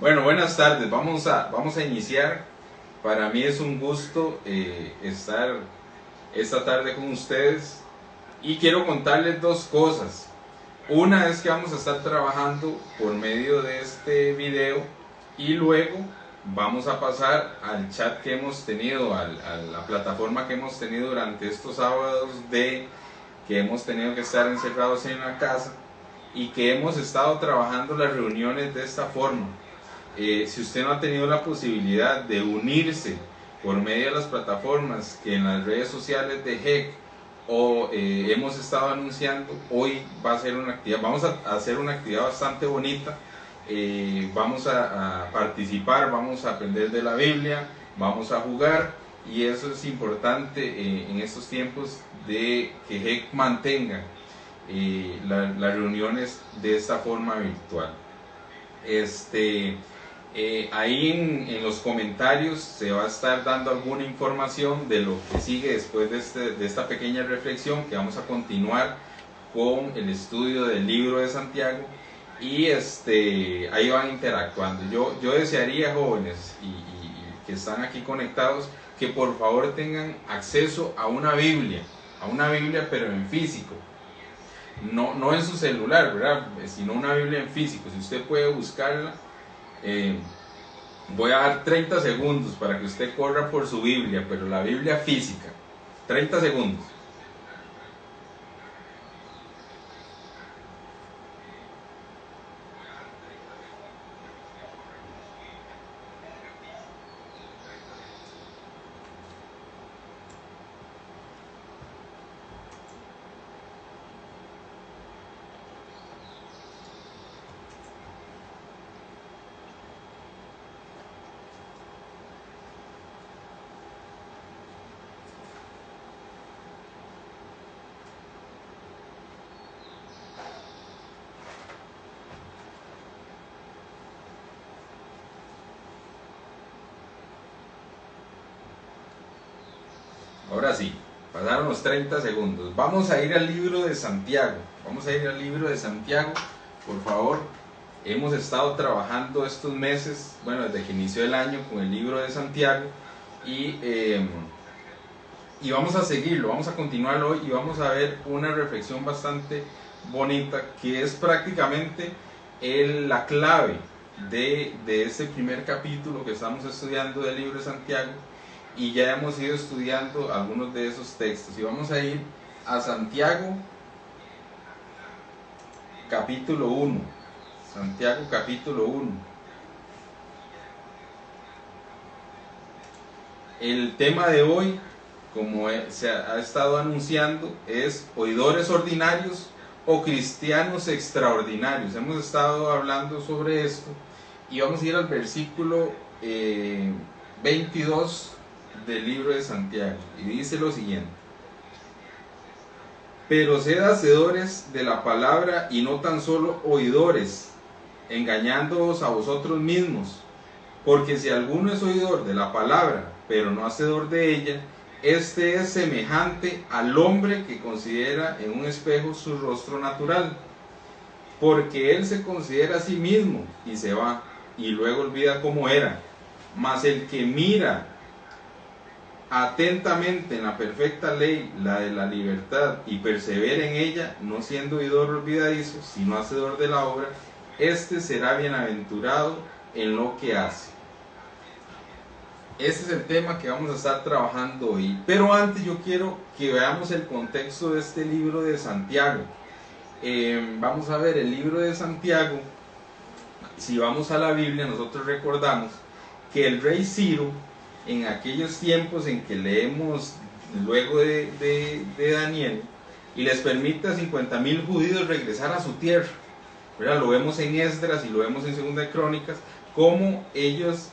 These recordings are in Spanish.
Bueno, buenas tardes. Vamos a iniciar. Para mí es un gusto estar esta tarde con ustedes y quiero contarles dos cosas. Una es que vamos a estar trabajando por medio de este video y luego vamos a pasar al chat que hemos tenido, a la plataforma que hemos tenido durante estos sábados que hemos tenido que estar encerrados en la casa y que hemos estado trabajando las reuniones de esta forma. Si usted no ha tenido la posibilidad de unirse por medio de las plataformas que en las redes sociales de HEC hemos estado anunciando, hoy va a ser una actividad, vamos a hacer una actividad bastante bonita. Vamos a participar, vamos a aprender de la Biblia, vamos a jugar, y eso es importante en estos tiempos de que HEC mantenga las reuniones de esta forma virtual. Ahí en los comentarios se va a estar dando alguna información de lo que sigue después de esta pequeña reflexión, que vamos a continuar con el estudio del libro de Santiago, y ahí van interactuando. Yo desearía, jóvenes y que están aquí conectados, que por favor tengan acceso a una Biblia pero en físico, no en su celular, ¿verdad? Sino una Biblia en físico. Si usted puede buscarla, voy a dar 30 segundos para que usted corra por su Biblia, pero la Biblia física. 30 segundos. Ahora sí, pasaron los 30 segundos. Vamos a ir al libro de Santiago. Por favor. Hemos estado trabajando estos meses, bueno, desde que inició el año, con el libro de Santiago, y vamos a seguirlo, vamos a continuarlo hoy, y vamos a ver una reflexión bastante bonita, que es prácticamente la clave de este primer capítulo que estamos estudiando del libro de Santiago, y ya hemos ido estudiando algunos de esos textos, y vamos a ir a Santiago capítulo 1. Santiago capítulo 1. El tema de hoy, como se ha estado anunciando, es oidores ordinarios o cristianos extraordinarios. Hemos estado hablando sobre esto y vamos a ir al versículo 22 del libro de Santiago, y dice lo siguiente: pero sed hacedores de la palabra y no tan solo oidores, engañándoos a vosotros mismos, porque si alguno es oidor de la palabra, pero no hacedor de ella, este es semejante al hombre que considera en un espejo su rostro natural, porque él se considera a sí mismo y se va, y luego olvida cómo era. Mas el que mira atentamente en la perfecta ley, la de la libertad, y persevera en ella, no siendo oidor olvidadizo, sino hacedor de la obra, este será bienaventurado en lo que hace. Ese es el tema que vamos a estar trabajando hoy. Pero antes yo quiero que veamos el contexto de este libro de Santiago. Vamos a ver el libro de Santiago. Si vamos a la Biblia, nosotros recordamos que el rey Ciro, en aquellos tiempos en que leemos luego de Daniel, y les permite a 50,000 judíos regresar a su tierra, ¿verdad? Lo vemos en Esdras y lo vemos en Segunda de Crónicas, cómo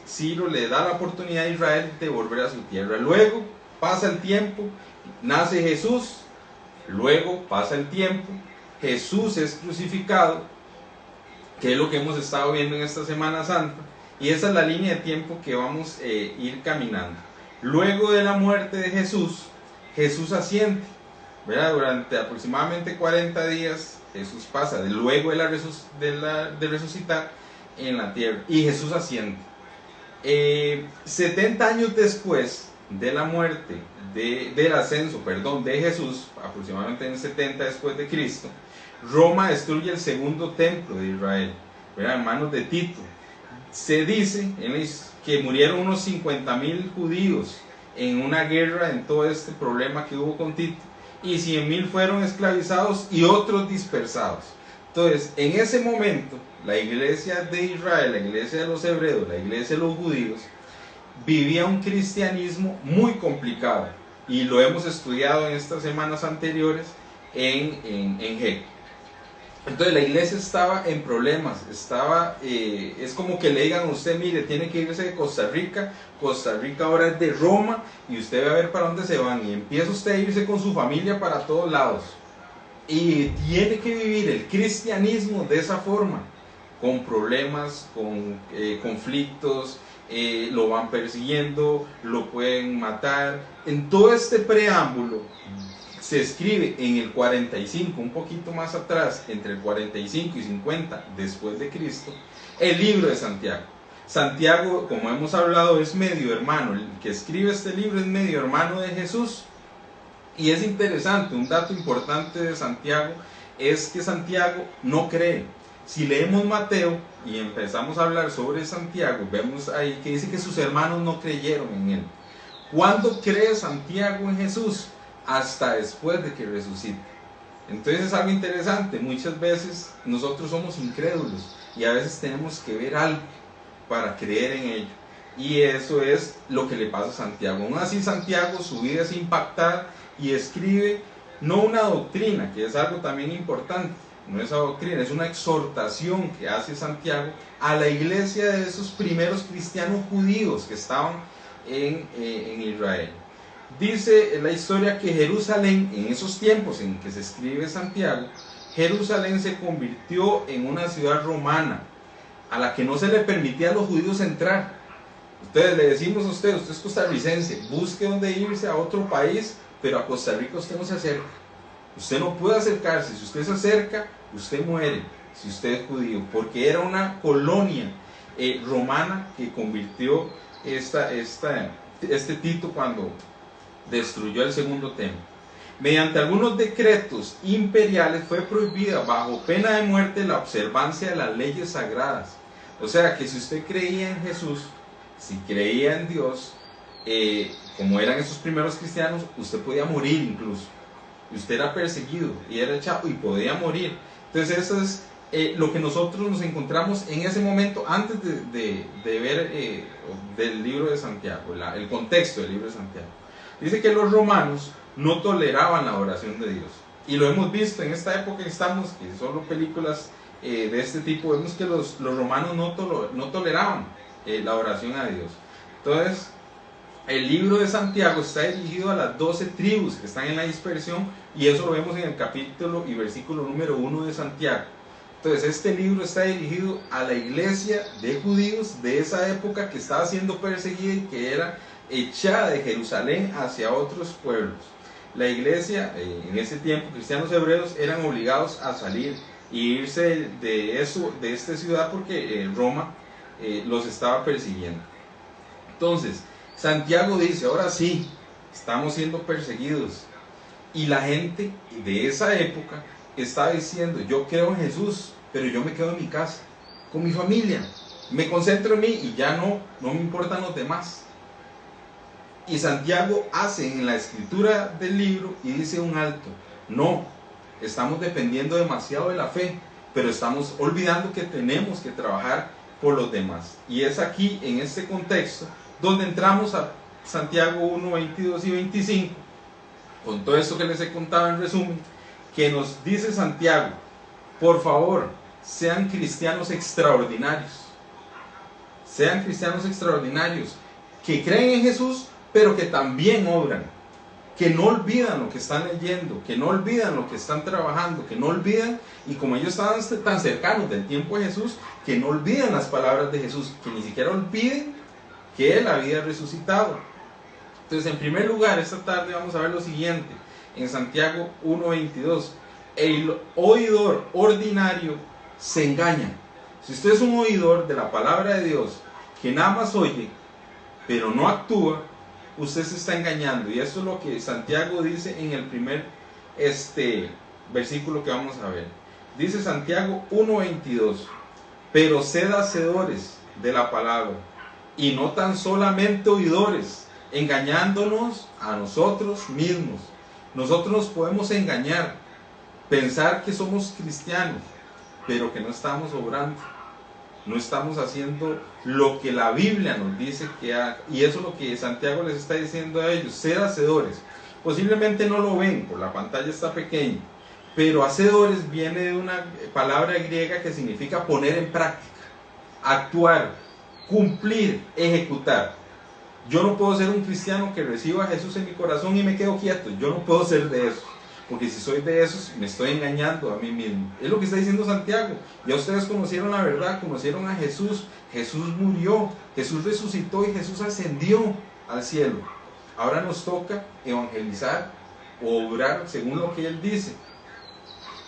Ciro le da la oportunidad a Israel de volver a su tierra. Luego pasa el tiempo, nace Jesús, luego pasa el tiempo, Jesús es crucificado, que es lo que hemos estado viendo en esta Semana Santa, y esa es la línea de tiempo que vamos a ir caminando. Luego de la muerte de Jesús, Jesús asciende, ¿verdad? Durante aproximadamente 40 días Jesús pasa, luego de resucitar, en la tierra. Y Jesús asciende. 70 años después de la muerte, del ascenso, perdón, de Jesús, aproximadamente en 70 después de Cristo, Roma destruye el segundo templo de Israel, ¿verdad? En manos de Tito. Se dice que murieron unos 50,000 judíos en una guerra, en todo este problema que hubo con Tito, y 100,000 fueron esclavizados y otros dispersados. Entonces, en ese momento, la iglesia de Israel, la iglesia de los hebreos, la iglesia de los judíos, vivía un cristianismo muy complicado, y lo hemos estudiado en estas semanas anteriores en GEC. Entonces la iglesia estaba en problemas, es como que le digan a usted, mire, tiene que irse de Costa Rica ahora es de Roma, y usted va a ver para dónde se van, y empieza usted a irse con su familia para todos lados, y tiene que vivir el cristianismo de esa forma, con problemas, con conflictos, lo van persiguiendo, lo pueden matar. En todo este preámbulo se escribe en el 45, un poquito más atrás, entre el 45 y 50 después de Cristo, el libro de Santiago. Santiago, como hemos hablado, es medio hermano, el que escribe este libro es medio hermano de Jesús. Y es interesante, un dato importante de Santiago es que Santiago no cree. Si leemos Mateo y empezamos a hablar sobre Santiago, vemos ahí que dice que sus hermanos no creyeron en él. ¿Cuándo cree Santiago en Jesús? Hasta después de que resucite. Entonces es algo interesante, muchas veces nosotros somos incrédulos y a veces tenemos que ver algo para creer en ello, y eso es lo que le pasa a Santiago. Aún así, Santiago, su vida es impactada y escribe no una doctrina, que es algo también importante, no es una doctrina, es una exhortación que hace Santiago a la iglesia de esos primeros cristianos judíos que estaban en Israel. Dice la historia que Jerusalén, en esos tiempos en que se escribe Santiago, Jerusalén se convirtió en una ciudad romana a la que no se le permitía a los judíos entrar. Ustedes le decimos a usted es costarricense, busque dónde irse a otro país, pero a Costa Rica usted no se acerca. Usted no puede acercarse. Si usted se acerca, usted muere, si usted es judío, porque era una colonia romana que convirtió este Tito cuando destruyó el segundo templo. Mediante algunos decretos imperiales fue prohibida bajo pena de muerte la observancia de las leyes sagradas. O sea que si usted creía en Jesús, si creía en Dios, como eran esos primeros cristianos, usted podía morir incluso. Y usted era perseguido y era echado y podía morir. Entonces eso es lo que nosotros nos encontramos en ese momento antes de ver del libro de Santiago, el contexto del libro de Santiago. Dice que los romanos no toleraban la oración de Dios. Y lo hemos visto en esta época que estamos, que solo películas de este tipo, vemos que los romanos no toleraban la oración a Dios. Entonces, el libro de Santiago está dirigido a las 12 tribus que están en la dispersión, y eso lo vemos en el capítulo y versículo número 1 de Santiago. Entonces, este libro está dirigido a la iglesia de judíos de esa época que estaba siendo perseguida y que era echada de Jerusalén hacia otros pueblos. La iglesia, en ese tiempo, cristianos hebreos eran obligados a salir e irse de esta ciudad porque Roma los estaba persiguiendo. Entonces, Santiago dice, ahora sí, estamos siendo perseguidos. Y la gente de esa época estaba diciendo, yo creo en Jesús, pero yo me quedo en mi casa, con mi familia, me concentro en mí y ya no me importan los demás. Y Santiago hace en la escritura del libro y dice un alto, no, estamos dependiendo demasiado de la fe, pero estamos olvidando que tenemos que trabajar por los demás. Y es aquí, en este contexto, donde entramos a Santiago 1, 22 y 25, con todo esto que les he contado en resumen, que nos dice Santiago, por favor, sean cristianos extraordinarios, que creen en Jesús, pero que también obran, que no olvidan lo que están leyendo, que no olvidan lo que están trabajando, que no olvidan, y como ellos estaban tan cercanos del tiempo de Jesús, que no olvidan las palabras de Jesús, que ni siquiera olviden que Él había resucitado. Entonces, en primer lugar, esta tarde vamos a ver lo siguiente, en Santiago 1:22, el oidor ordinario se engaña. Si usted es un oidor de la palabra de Dios, que nada más oye, pero no actúa, usted se está engañando. Y eso es lo que Santiago dice en el primer versículo que vamos a ver. Dice Santiago 1:22, pero sed hacedores de la palabra, y no tan solamente oidores, engañándonos a nosotros mismos. Nosotros nos podemos engañar, pensar que somos cristianos, pero que no estamos obrando, no estamos haciendo lo que la Biblia nos dice que haga. Y eso es lo que Santiago les está diciendo a ellos: sed hacedores. Posiblemente no lo ven, por la pantalla está pequeña, pero hacedores viene de una palabra griega que significa poner en práctica, actuar, cumplir, ejecutar. Yo no puedo ser un cristiano que reciba a Jesús en mi corazón y me quedo quieto. Yo no puedo ser de esos, porque si soy de esos me estoy engañando a mí mismo. Es lo que está diciendo Santiago. Ya ustedes conocieron la verdad, conocieron a Jesús. Jesús murió, Jesús resucitó y Jesús ascendió al cielo. Ahora nos toca evangelizar o obrar según lo que Él dice.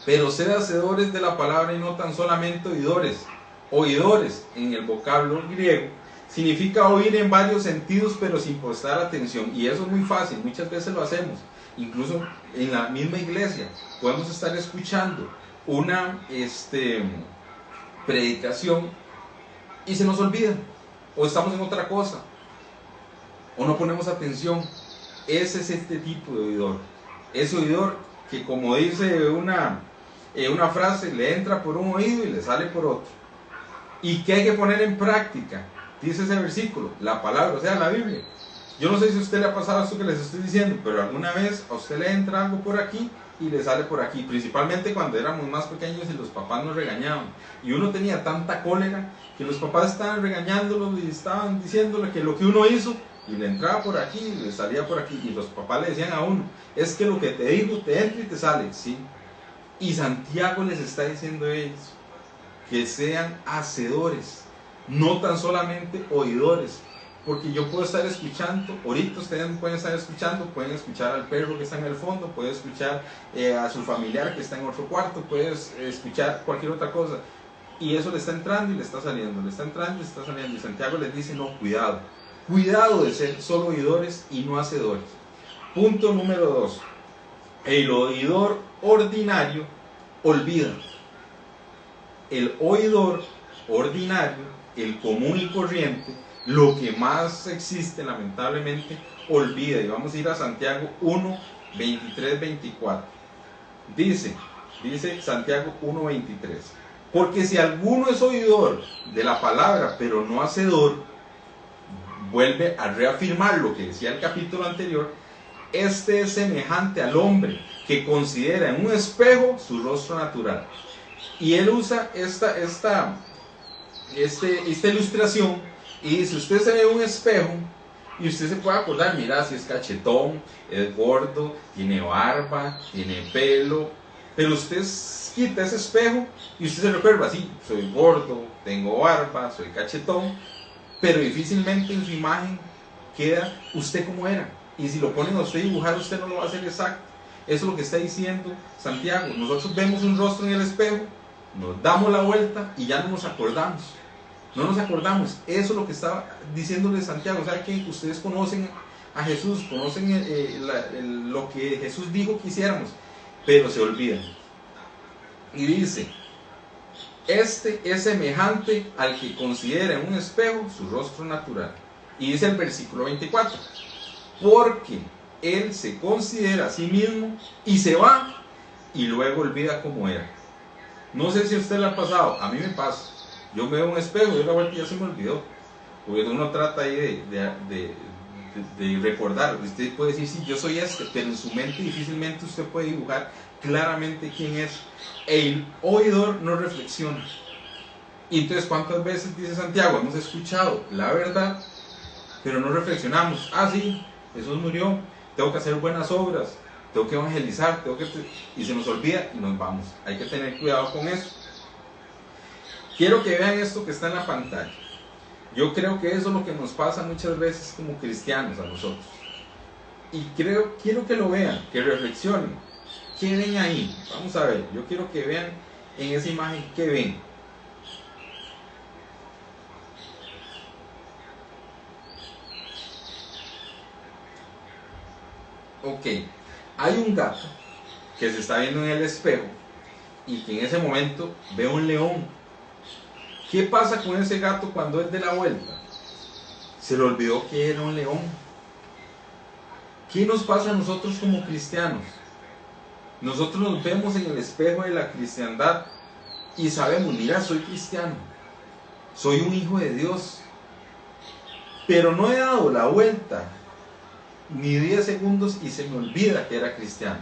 Pero sed hacedores de la palabra y no tan solamente oidores. Oidores en el vocablo griego significa oír en varios sentidos pero sin prestar atención. Y eso es muy fácil, muchas veces lo hacemos. Incluso en la misma iglesia podemos estar escuchando una predicación y se nos olvida, o estamos en otra cosa, o no ponemos atención. Ese es este tipo de oidor. Ese oidor que, como dice una frase, le entra por un oído y le sale por otro. Y que hay que poner en práctica, dice ese versículo, la palabra, o sea, la Biblia. Yo no sé si a usted le ha pasado esto que les estoy diciendo, pero alguna vez a usted le entra algo por aquí y le sale por aquí, principalmente cuando éramos más pequeños y los papás nos regañaban. Y uno tenía tanta cólera que los papás estaban regañándolo y estaban diciéndole que lo que uno hizo, y le entraba por aquí y le salía por aquí. Y los papás le decían a uno: es que lo que te digo te entra y te sale. Sí. Y Santiago les está diciendo a ellos que sean hacedores, no tan solamente oidores. Porque yo puedo estar escuchando, ahorita ustedes pueden estar escuchando, pueden escuchar al perro que está en el fondo, pueden escuchar a su familiar que está en otro cuarto, pueden escuchar cualquier otra cosa. Y eso le está entrando y le está saliendo, le está entrando y le está saliendo. Y Santiago les dice: no, cuidado, cuidado de ser solo oidores y no hacedores. Punto número 2. El oidor ordinario olvida. El oidor ordinario, el común y corriente, lo que más existe lamentablemente, olvida. Y vamos a ir a Santiago 1, 23, 24. Dice Santiago 1, 23: porque si alguno es oidor de la palabra pero no hacedor, vuelve a reafirmar lo que decía el capítulo anterior, este es semejante al hombre que considera en un espejo su rostro natural. Y él usa esta ilustración y dice: usted se ve un espejo y usted se puede acordar, mira, si es cachetón, es gordo, tiene barba, tiene pelo, pero usted quita ese espejo y usted se recuerda: así, soy gordo, tengo barba, soy cachetón, pero difícilmente en su imagen queda usted como era. Y si lo ponen a usted dibujar, usted no lo va a hacer exacto. Eso es lo que está diciendo Santiago. Nosotros vemos un rostro en el espejo, nos damos la vuelta y ya no nos acordamos. No nos acordamos. Eso es lo que estaba diciéndole Santiago. ¿Sabe qué? Ustedes conocen a Jesús, conocen lo que Jesús dijo que hiciéramos, pero se olvidan. Y dice: este es semejante al que considera en un espejo su rostro natural. Y dice el versículo 24: porque él se considera a sí mismo y se va y luego olvida cómo era. No sé si a usted le ha pasado, a mí me pasa. Yo me veo un espejo y la vuelta ya se me olvidó. Porque uno trata ahí de recordar. Usted puede decir: sí, yo soy este, pero en su mente difícilmente usted puede dibujar claramente quién es. El oidor no reflexiona. Y entonces, ¿cuántas veces, dice Santiago, hemos escuchado la verdad, pero no reflexionamos? Ah, sí, Jesús murió, tengo que hacer buenas obras, tengo que evangelizar, y se nos olvida y nos vamos. Hay que tener cuidado con eso. Quiero que vean esto que está en la pantalla. Yo creo que eso es lo que nos pasa muchas veces como cristianos a nosotros. Y quiero que lo vean, que reflexionen. ¿Qué ven ahí? Vamos a ver, yo quiero que vean en esa imagen, ¿qué ven? Ok, hay un gato que se está viendo en el espejo y que en ese momento ve un león. ¿Qué pasa con ese gato cuando es de la vuelta? Se le olvidó que era un león. ¿Qué nos pasa a nosotros como cristianos? Nosotros nos vemos en el espejo de la cristiandad y sabemos, mira, soy cristiano, soy un hijo de Dios, pero no he dado la vuelta ni 10 segundos y se me olvida que era cristiano.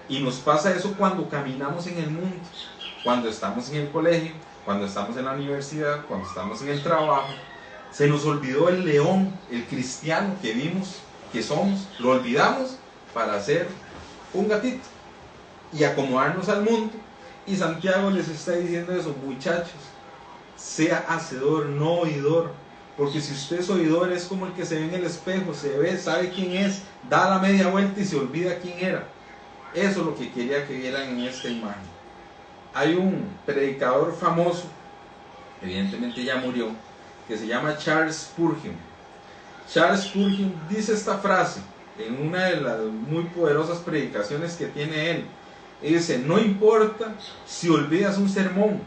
Y nos pasa eso cuando caminamos en el mundo, cuando estamos en el colegio, cuando estamos en la universidad, cuando estamos en el trabajo. Se nos olvidó el león, el cristiano que vimos, que somos, lo olvidamos para ser un gatito y acomodarnos al mundo. Y Santiago les está diciendo eso, muchachos, sea hacedor, no oidor, porque si usted es oidor es como el que se ve en el espejo, se ve, sabe quién es, da la media vuelta y se olvida quién era. Eso es lo que quería que vieran en esta imagen. Hay un predicador famoso, evidentemente ya murió, que se llama Charles Spurgeon. Charles Spurgeon dice esta frase en una de las muy poderosas predicaciones que tiene él. Y dice, no importa si olvidas un sermón,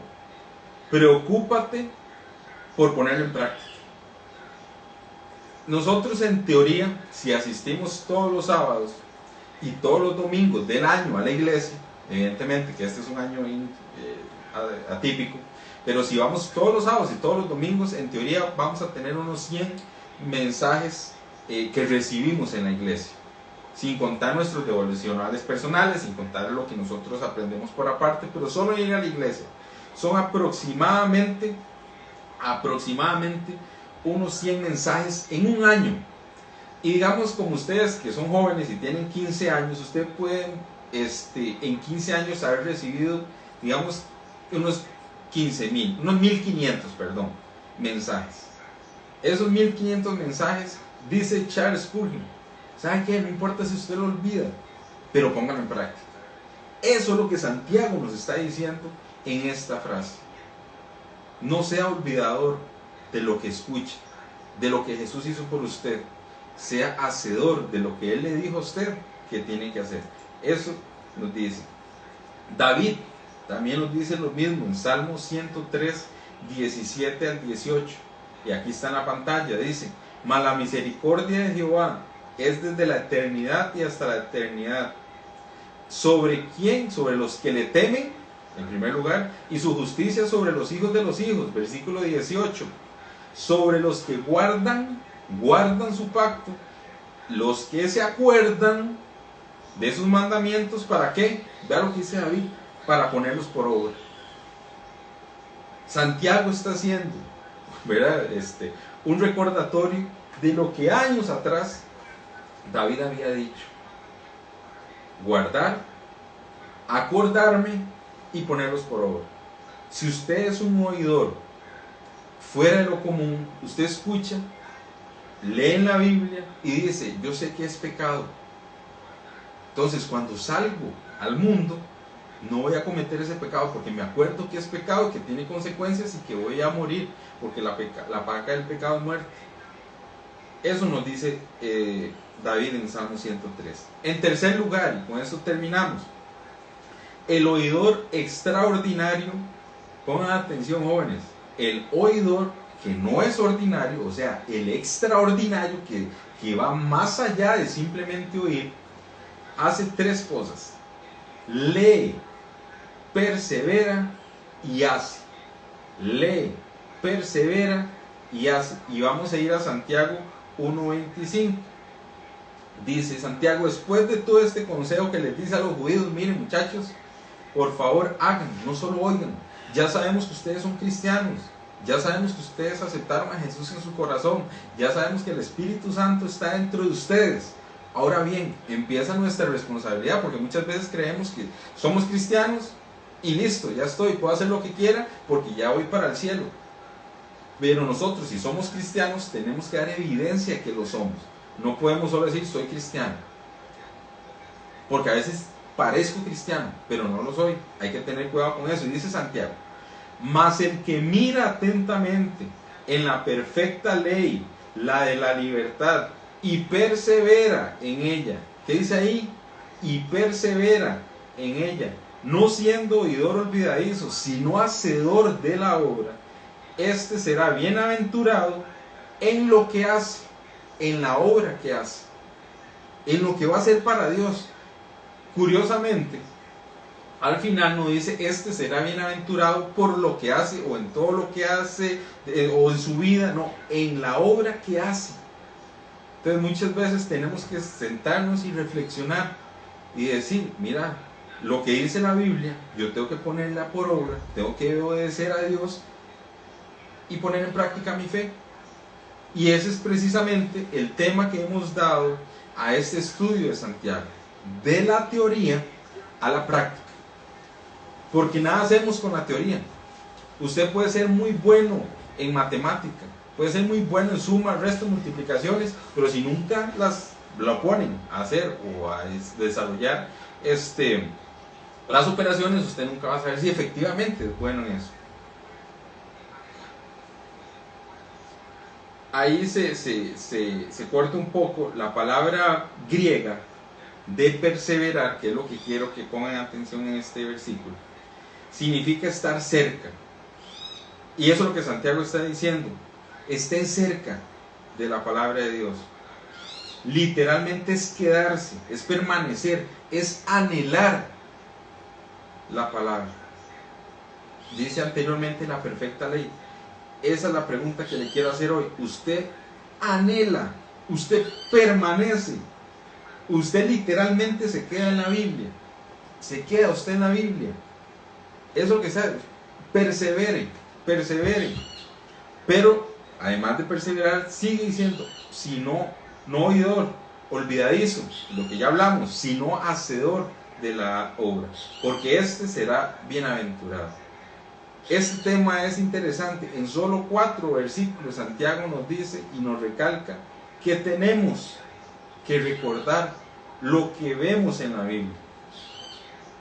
preocúpate por ponerlo en práctica. Nosotros en teoría, si asistimos todos los sábados y todos los domingos del año a la iglesia, evidentemente que este es un año atípico, pero si vamos todos los sábados y todos los domingos, en teoría vamos a tener unos 100 mensajes que recibimos en la iglesia, sin contar nuestros devocionales personales, sin contar lo que nosotros aprendemos por aparte, pero solo ir a la iglesia. Son aproximadamente unos 100 mensajes en un año. Y digamos, como ustedes que son jóvenes y tienen 15 años, ustedes pueden en 15 años haber recibido, digamos, unos 1500 mensajes. Esos 1500 mensajes, dice Charles Spurgeon, ¿sabe qué? No importa si usted lo olvida, pero póngalo en práctica. Eso es lo que Santiago nos está diciendo en esta frase. No sea olvidador de lo que escucha, de lo que Jesús hizo por usted. Sea hacedor de lo que Él le dijo a usted que tiene que hacer. Eso nos dice. David también nos dice lo mismo en Salmo 103, 17 al 18. Y aquí está en la pantalla, dice, mas la misericordia de Jehová es desde la eternidad y hasta la eternidad. ¿Sobre quién? Sobre los que le temen, en primer lugar, y su justicia sobre los hijos de los hijos, versículo 18. Sobre los que guardan su pacto, los que se acuerdan de sus mandamientos, ¿para qué? Vea lo que dice David, para ponerlos por obra. Santiago está haciendo, ¿verdad? Un recordatorio de lo que años atrás David había dicho. Guardar, acordarme y ponerlos por obra. Si usted es un oidor fuera de lo común, usted escucha, lee en la Biblia y dice, yo sé que es pecado. Entonces cuando salgo al mundo, no voy a cometer ese pecado porque me acuerdo que es pecado, que tiene consecuencias y que voy a morir, porque la paga del pecado es muerte. Eso nos dice David en Salmo 103. En tercer lugar, y con eso terminamos, el oidor extraordinario. Pongan atención, jóvenes, el oidor que no es ordinario, o sea, el extraordinario que va más allá de simplemente oír, hace tres cosas: lee, persevera y hace. Lee, persevera y hace. Y vamos a ir a Santiago 1:25. Dice Santiago, después de todo este consejo que les dice a los judíos, miren muchachos, por favor hagan, no solo oigan. Ya sabemos que ustedes son cristianos, ya sabemos que ustedes aceptaron a Jesús en su corazón, ya sabemos que el Espíritu Santo está dentro de ustedes. Ahora bien, empieza nuestra responsabilidad, porque muchas veces creemos que somos cristianos y listo, ya estoy, puedo hacer lo que quiera porque ya voy para el cielo. Pero nosotros, si somos cristianos, tenemos que dar evidencia de que lo somos. No podemos solo decir soy cristiano, porque a veces parezco cristiano, pero no lo soy. Hay que tener cuidado con eso. Y dice Santiago, mas el que mira atentamente en la perfecta ley, la de la libertad, y persevera en ella, ¿Qué dice ahí? Y persevera en ella, no siendo oidor olvidadizo, sino hacedor de la obra. Este será bienaventurado en lo que hace, en la obra que hace, en lo que va a hacer para Dios. Curiosamente, al final no dice este será bienaventurado por lo que hace o en todo lo que hace o en su vida, no, en la obra que hace. Entonces muchas veces tenemos que sentarnos y reflexionar y decir, mira, lo que dice la Biblia, yo tengo que ponerla por obra, tengo que obedecer a Dios y poner en práctica mi fe. Y ese es precisamente el tema que hemos dado a este estudio de Santiago, de la teoría a la práctica. Porque nada hacemos con la teoría. Usted puede ser muy bueno en matemática, puede ser muy bueno en suma, resto, multiplicaciones, pero si nunca lo ponen a hacer o a desarrollar las operaciones, usted nunca va a saber si efectivamente es bueno en eso. Ahí se corta un poco la palabra griega de perseverar, que es lo que quiero que pongan atención en este versículo. Significa estar cerca. Y eso es lo que Santiago está diciendo. Estén cerca de la palabra de Dios. Literalmente es quedarse, es permanecer, es anhelar la palabra. Dice anteriormente la perfecta ley. Esa es la pregunta que le quiero hacer hoy. Usted anhela, usted permanece, usted literalmente se queda en la Biblia. Se queda usted en la Biblia. Eso es lo que sabe. Persevere, persevere. Pero además de perseverar, sigue diciendo, si no oidor, olvidadizo, lo que ya hablamos, sino hacedor de la obra, porque este será bienaventurado. Este tema es interesante. En solo 4 versículos Santiago nos dice y nos recalca que tenemos que recordar lo que vemos en la Biblia.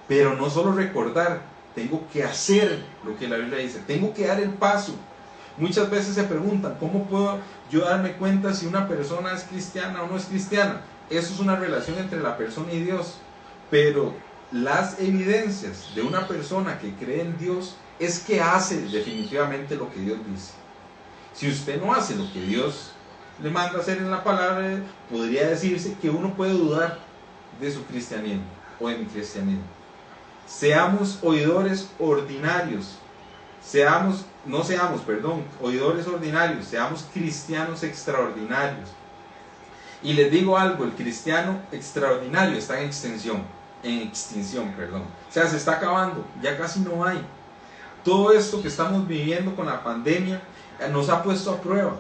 Pero no solo recordar, tengo que hacer lo que la Biblia dice, tengo que dar el paso. Muchas veces se preguntan, ¿cómo puedo yo darme cuenta si una persona es cristiana o no es cristiana? Eso es una relación entre la persona y Dios. Pero las evidencias de una persona que cree en Dios es que hace definitivamente lo que Dios dice. Si usted no hace lo que Dios le manda hacer en la palabra, podría decirse que uno puede dudar de su cristianismo o de mi cristianismo. Seamos oidores ordinarios, oidores ordinarios, seamos cristianos extraordinarios. Y les digo algo, el cristiano extraordinario está en extinción. O sea, se está acabando, ya casi no hay. Todo esto que estamos viviendo con la pandemia nos ha puesto a prueba,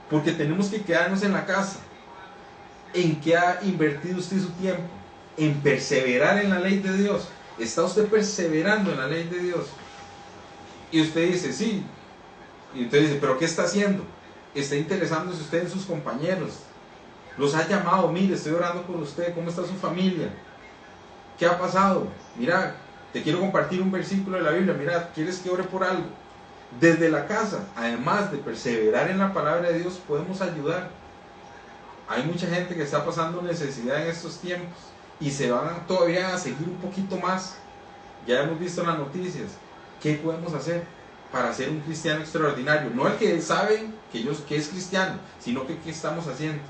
porque tenemos que quedarnos en la casa. ¿En qué ha invertido usted su tiempo? En perseverar en la ley de Dios. ¿Está usted perseverando en la ley de Dios? Y usted dice, sí. Y usted dice, ¿pero qué está haciendo? Está interesándose usted en sus compañeros. Los ha llamado, mire, estoy orando por usted, ¿cómo está su familia? ¿Qué ha pasado? Mira, te quiero compartir un versículo de la Biblia, mira, ¿quieres que ore por algo? Desde la casa, además de perseverar en la palabra de Dios, podemos ayudar. Hay mucha gente que está pasando necesidad en estos tiempos y se van todavía a seguir un poquito más. Ya hemos visto en las noticias. ¿Qué podemos hacer para ser un cristiano extraordinario? No el que sabe que es cristiano, sino que ¿qué estamos haciendo?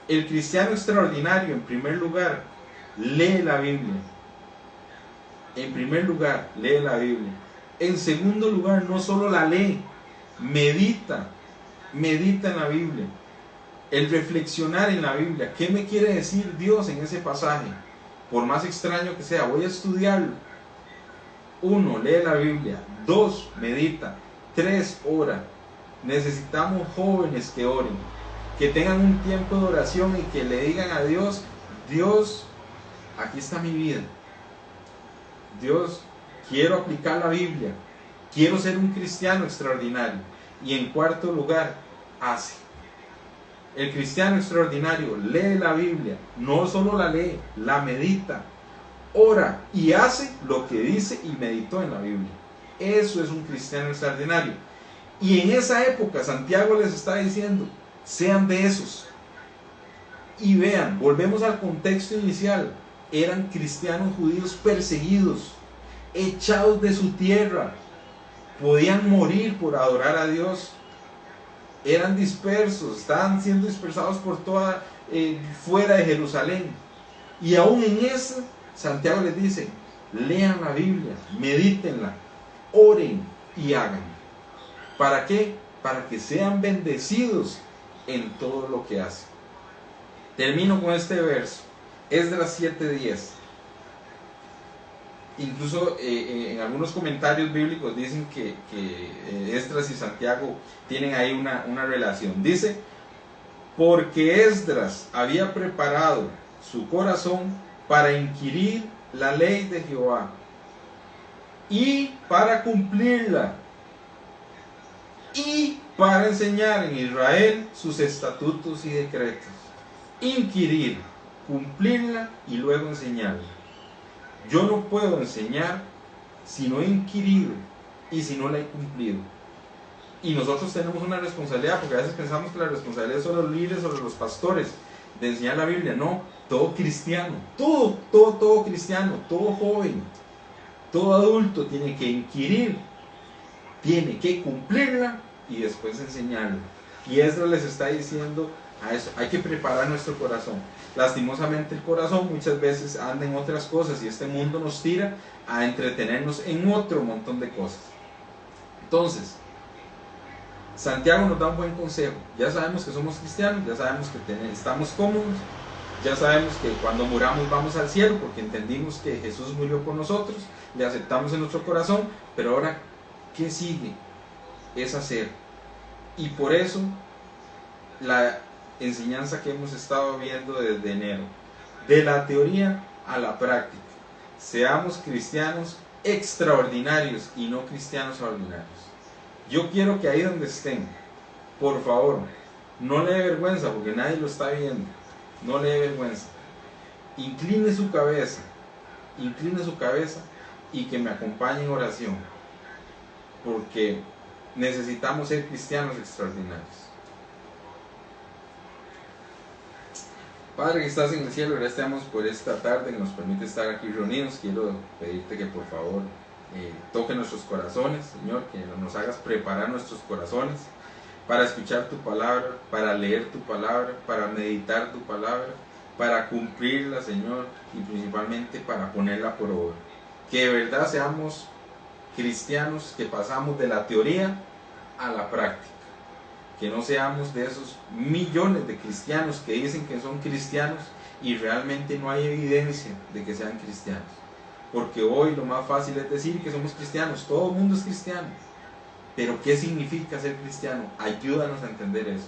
El cristiano extraordinario, en primer lugar, lee la Biblia. En primer lugar, lee la Biblia. En segundo lugar, no solo la lee, medita en la Biblia. El reflexionar en la Biblia. ¿Qué me quiere decir Dios en ese pasaje? Por más extraño que sea, voy a estudiarlo. 1, lee la Biblia. 2, medita. 3, ora. Necesitamos jóvenes que oren, que tengan un tiempo de oración y que le digan a Dios, Dios, aquí está mi vida. Dios, quiero aplicar la Biblia, quiero ser un cristiano extraordinario. Y en cuarto lugar, hace. El cristiano extraordinario lee la Biblia, no solo la lee, la medita, ora y hace lo que dice y meditó en la Biblia. Eso es un cristiano extraordinario. Y en esa época Santiago les está diciendo, sean de esos. Y vean, volvemos al contexto inicial. Eran cristianos judíos perseguidos, echados de su tierra, podían morir por adorar a Dios, eran dispersos, estaban siendo dispersados por toda, fuera de Jerusalén. Y aún en eso, Santiago les dice, lean la Biblia, medítenla, oren y hagan. ¿Para qué? Para que sean bendecidos en todo lo que hacen. Termino con este verso, Esdras 7:10. Incluso en algunos comentarios bíblicos dicen que Esdras y Santiago tienen ahí una relación. Dice, porque Esdras había preparado su corazón para inquirir la ley de Jehová y para cumplirla y para enseñar en Israel sus estatutos y decretos. Inquirir, cumplirla y luego enseñarla. Yo no puedo enseñar si no he inquirido y si no la he cumplido. Y nosotros tenemos una responsabilidad, porque a veces pensamos que la responsabilidad es sobre los líderes, sobre los pastores, de enseñar la Biblia. No, todo cristiano, todo cristiano, todo joven, todo adulto tiene que inquirir, tiene que cumplirla y después enseñarla. Y Esdras les está diciendo a eso, hay que preparar nuestro corazón. Lastimosamente el corazón muchas veces anda en otras cosas y este mundo nos tira a entretenernos en otro montón de cosas. Entonces, Santiago nos da un buen consejo. Ya sabemos que somos cristianos, ya sabemos que estamos cómodos, ya sabemos que cuando muramos vamos al cielo porque entendimos que Jesús murió por nosotros, le aceptamos en nuestro corazón, pero ahora, ¿qué sigue? Es hacer. Y por eso la enseñanza que hemos estado viendo desde enero, de la teoría a la práctica. Seamos cristianos extraordinarios y no cristianos ordinarios. Yo quiero que ahí donde estén, por favor, no le dé vergüenza porque nadie lo está viendo, no le dé vergüenza. Incline su cabeza y que me acompañe en oración, porque necesitamos ser cristianos extraordinarios. Padre que estás en el cielo, gracias te damos por esta tarde que nos permite estar aquí reunidos. Quiero pedirte que por favor toque nuestros corazones, Señor, que nos hagas preparar nuestros corazones para escuchar tu palabra, para leer tu palabra, para meditar tu palabra, para cumplirla, Señor, y principalmente para ponerla por obra. Que de verdad seamos cristianos que pasamos de la teoría a la práctica. Que no seamos de esos millones de cristianos que dicen que son cristianos y realmente no hay evidencia de que sean cristianos. Porque hoy lo más fácil es decir que somos cristianos, todo el mundo es cristiano. Pero ¿qué significa ser cristiano? Ayúdanos a entender eso.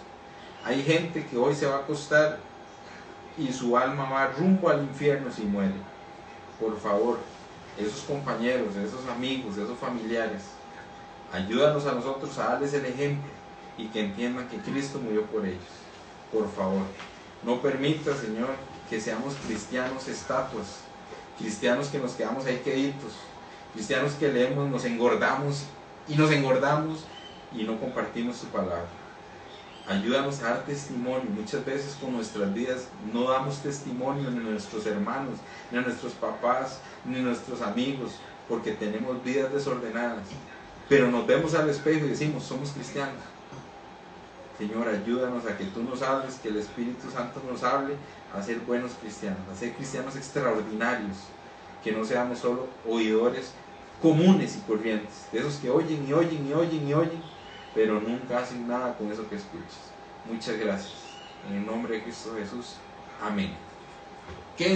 Hay gente que hoy se va a acostar y su alma va rumbo al infierno si muere. Por favor, esos compañeros, esos amigos, esos familiares, ayúdanos a nosotros a darles el ejemplo y que entiendan que Cristo murió por ellos. Por favor, no permita, Señor, que seamos cristianos estatuas, cristianos que nos quedamos ahí queditos, cristianos que leemos, nos engordamos y no compartimos tu palabra. Ayúdanos a dar testimonio. Muchas veces con nuestras vidas no damos testimonio ni a nuestros hermanos, ni a nuestros papás, ni a nuestros amigos, porque tenemos vidas desordenadas. Pero nos vemos al espejo y decimos, somos cristianos. Señor, ayúdanos a que tú nos hables, que el Espíritu Santo nos hable a ser buenos cristianos, a ser cristianos extraordinarios, que no seamos solo oidores comunes y corrientes, de esos que oyen y oyen y oyen y oyen, pero nunca hacen nada con eso que escuchas. Muchas gracias. En el nombre de Cristo Jesús. Amén. Quédense